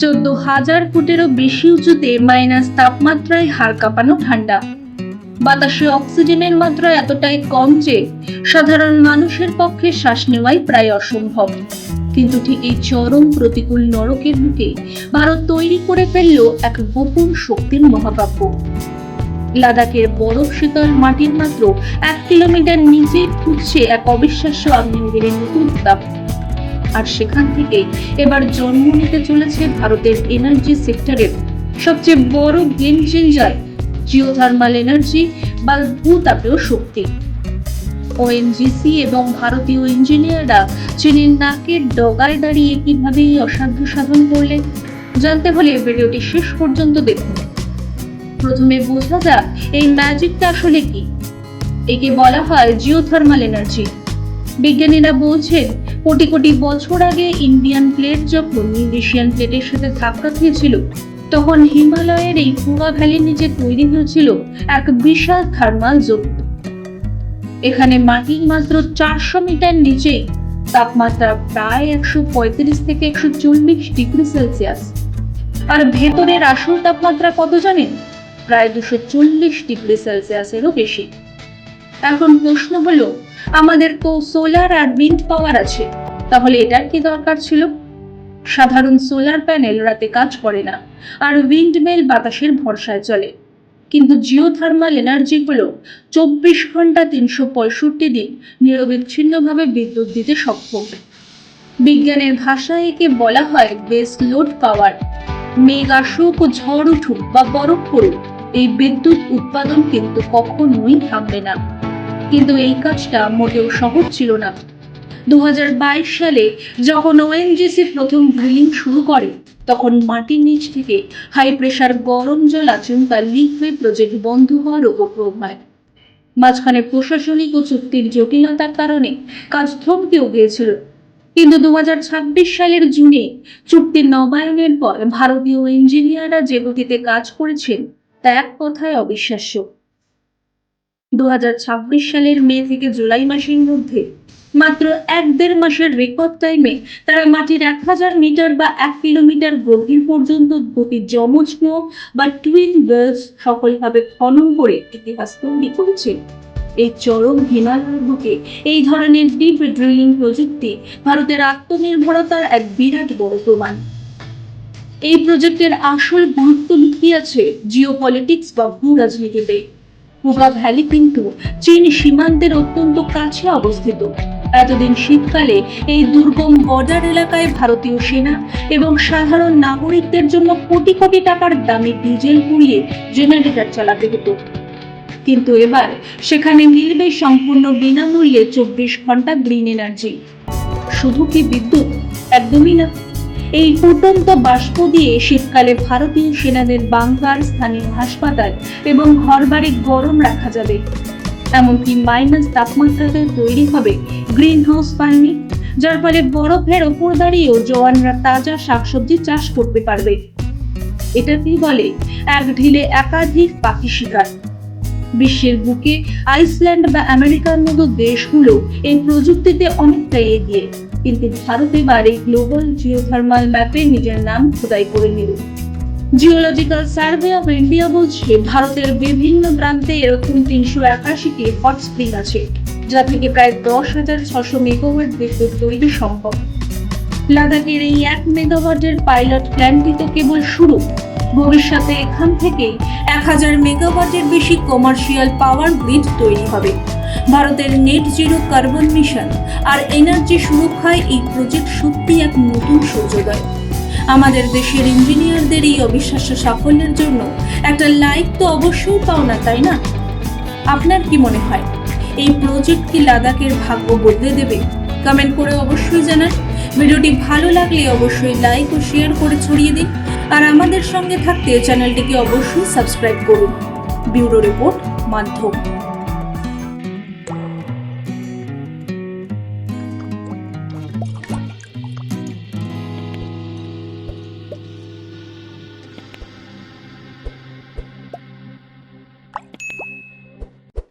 14,000 ফুটেরও বেশি উঁচুতে মাইনাস তাপমাত্রায় হাড় কাঁপানো ঠান্ডা। বাতাসে অক্সিজেনের মাত্রা এতটাই কম যে সাধারণ মানুষের পক্ষে শ্বাস নেওয়াই প্রায় অসম্ভব। কিন্তু ঠিক এই চরম প্রতিকূল নরকের বুকে ভারত তৈরি করে ফেলল এক গোপন শক্তির মহাকাব্য। লাদাখের বরফ শীতল মাটির মাত্র 1 কিলোমিটার নিচে ফুটছে এক অবিশ্বাস্য আগ্নেয়গিরির নতুন উত্তাপ। আর সেখান থেকে এবার জন্ম নিতে চলেছে ভারতের এনার্জি সেক্টরের সবচেয়ে বড় গেম চেঞ্জার, জিওথার্মাল এনার্জি বা ভূতাপীয় শক্তি। ওএনজিসি এবং ভারতীয় ইঞ্জিনিয়াররা চীনের নাকের ডগায় দাঁড়িয়ে কিভাবে এই অসাধ্য সাধন করলেন জানতে হলে ভিডিওটি শেষ পর্যন্ত দেখুন। প্রথমে বোঝা যাক এই ম্যাজিকটা আসলে কি। একে বলা হয় জিওথার্মাল এনার্জি। বিজ্ঞানীরা বলছেন কোটি কোটি বছর আগে ইন্ডিয়ান প্লেট যখন ইউরেশিয়ান প্লেটের সাথে ধাক্কা খেয়েছিল, তখন হিমালয়ের এই পুরা ভ্যালির নিচে তৈরি হয়েছিল এক বিশাল থার্মাল জোন। এখানে মাটির মাত্র 400 মিটার নিচে তাপমাত্রা প্রায় 135 থেকে 140 ডিগ্রি সেলসিয়াস। আর ভেতরের আসল তাপমাত্রা কত জানেন? প্রায় 240 ডিগ্রি সেলসিয়াসেরও বেশি। এখন প্রশ্ন হলো, আমাদের তো সোলার আর উইন্ড পাওয়ার আছে, তাহলে এটার কি দরকার ছিল? সাধারণ সোলার প্যানেল রাতে কাজ করে না, আর উইন্ড মিল বাতাসের ভরসায় চলে। কিন্তু জিওথার্মাল এনার্জি হলো 24 ঘন্টা 365 দিন নিরবিচ্ছিন্নভাবে বিদ্যুৎ দিতে সক্ষম। বিজ্ঞানের ভাষায় একে বলা হয় বেস লোড পাওয়ার। মেঘ আসুক, ঝড় উঠুক বা বরফ পড়ুক, এই বিদ্যুৎ উৎপাদন কিন্তু কখনোই থামবে না। কিন্তু এই কাজটা মোটেও সহজ ছিল না। 2022 সালে যখন ওএনজিসি প্রথম ড্রিলিং শুরু করে, তখন মাটির নিচ থেকে হাই প্রেসার গরম জল আচমকা লিক হয়ে প্রজেক্ট বন্ধ হওয়ার উপক্রম হয়। মাঝখানে প্রশাসনিক ও চুক্তির জটিলতার কারণে কাজ থমকেও গিয়েছিল। কিন্তু 2026 সালের জুনে চুক্তি নবায়নের পর ভারতীয় ইঞ্জিনিয়াররা যে গতিতে কাজ করেছেন তা এক কথায় অবিশ্বাস্য। 2026 সালের মে থেকে জুলাই মাসের মধ্যে মাত্র 1-1.5 মাসের রেকর্ড টাইমে তারা মাটির 1000 মিটার বা 1 কিলোমিটার গভীর পর্যন্ত দুটি যমজ কুয়ো বা টুইন ওয়েলস সফলভাবে খনন করে ইতিহাস তৈরি করেছে। এই চরম হিমালয়ের বুকে এই ধরনের ডিপ ড্রিলিং প্রযুক্তি ভারতের আত্মনির্ভরতার এক বিরাট বড় প্রমাণ। এই প্রজেক্টের আসল গুরুত্ব লুকিয়ে আছে জিওপলিটিক্স বা ভূ রাজনীতিতে। পুরা ভ্যালি কিন্তু চীন সীমান্তের অত্যন্ত কাছে অবস্থিত। এতদিন শীতকালে এই দুর্গম বর্ডার এলাকায় ভারতীয় সেনা এবং সাধারণ নাগরিকদের জন্য কোটি কোটি টাকার দামি ডিজেল পুড়িয়ে জেনারেটর চালাতে হতো। কিন্তু এবার সেখানে মিলবে সম্পূর্ণ বিনামূল্যে 24 ঘন্টা গ্রিন এনার্জি। শুধু কি বিদ্যুৎ? একদমই না। এই ফুটন্ত বাষ্প দিয়ে শীতকালে ভারতীয় সেনাদের বাংকার, স্থানীয় হাসপাতাল এবং ঘরবাড়ি গরম রাখা যাবে। এমনকি মাইনাস তাপমাত্রাতে তৈরি হবে গ্রিন হাউস ফার্মিং, যার ফলে বরফের ওপর দাঁড়িয়েও জওয়ানরা তাজা শাকসবজি চাষ করতে পারবে। এটাকেই বলে এক ঢিলে একাধিক পাখি শিকার। বিশ্বের বুকে আইসল্যান্ড বা আমেরিকার মতো দেশগুলো এই প্রযুক্তিতে অনেকটাই এগিয়ে, কিন্তু ভারত এবার এই গ্লোবাল জিওথার্মাল ম্যাপে নিজের নাম খোদাই করে নিল। জিওলজিক্যাল সার্ভে অফ ইন্ডিয়া বলছে ভারতের বিভিন্ন প্রান্তে এরকম 381টি হট স্প্রিং আছে, যা থেকে প্রায় 10,600 মেগাওয়াট বিদ্যুৎ তৈরি সম্ভব। লাদাখের এই 1 মেগাওয়াটের পাইলট প্ল্যান্টটি তো কেবল শুরু। ভবিষ্যতে এখান থেকে 1000 মেগাওয়াটের বেশি কমার্শিয়াল পাওয়ার গ্রিড তৈরি হবে। ভারতের নেট জিরো কার্বন মিশন আর এনার্জি সুরক্ষায় এই প্রজেক্ট সত্যি এক নতুন সূর্যোদয়। আমাদের দেশের ইঞ্জিনিয়ারদের এই অবিশ্বাস্য সাফল্যের জন্য একটা লাইক তো অবশ্যই পাও না, তাই না? আপনার কি মনে হয় এই প্রজেক্ট কি লাদাখের ভাগ্য বদলে দেবে? কমেন্ট করে অবশ্যই জানান। ভিডিওটি ভালো লাগলে অবশ্যই লাইক ও শেয়ার করে ছড়িয়ে দিন। আর আমাদের সঙ্গে থাকতে চ্যানেলটিকে অবশ্যই সাবস্ক্রাইব করুন। ব্যুরো রিপোর্ট, মাধ্যম।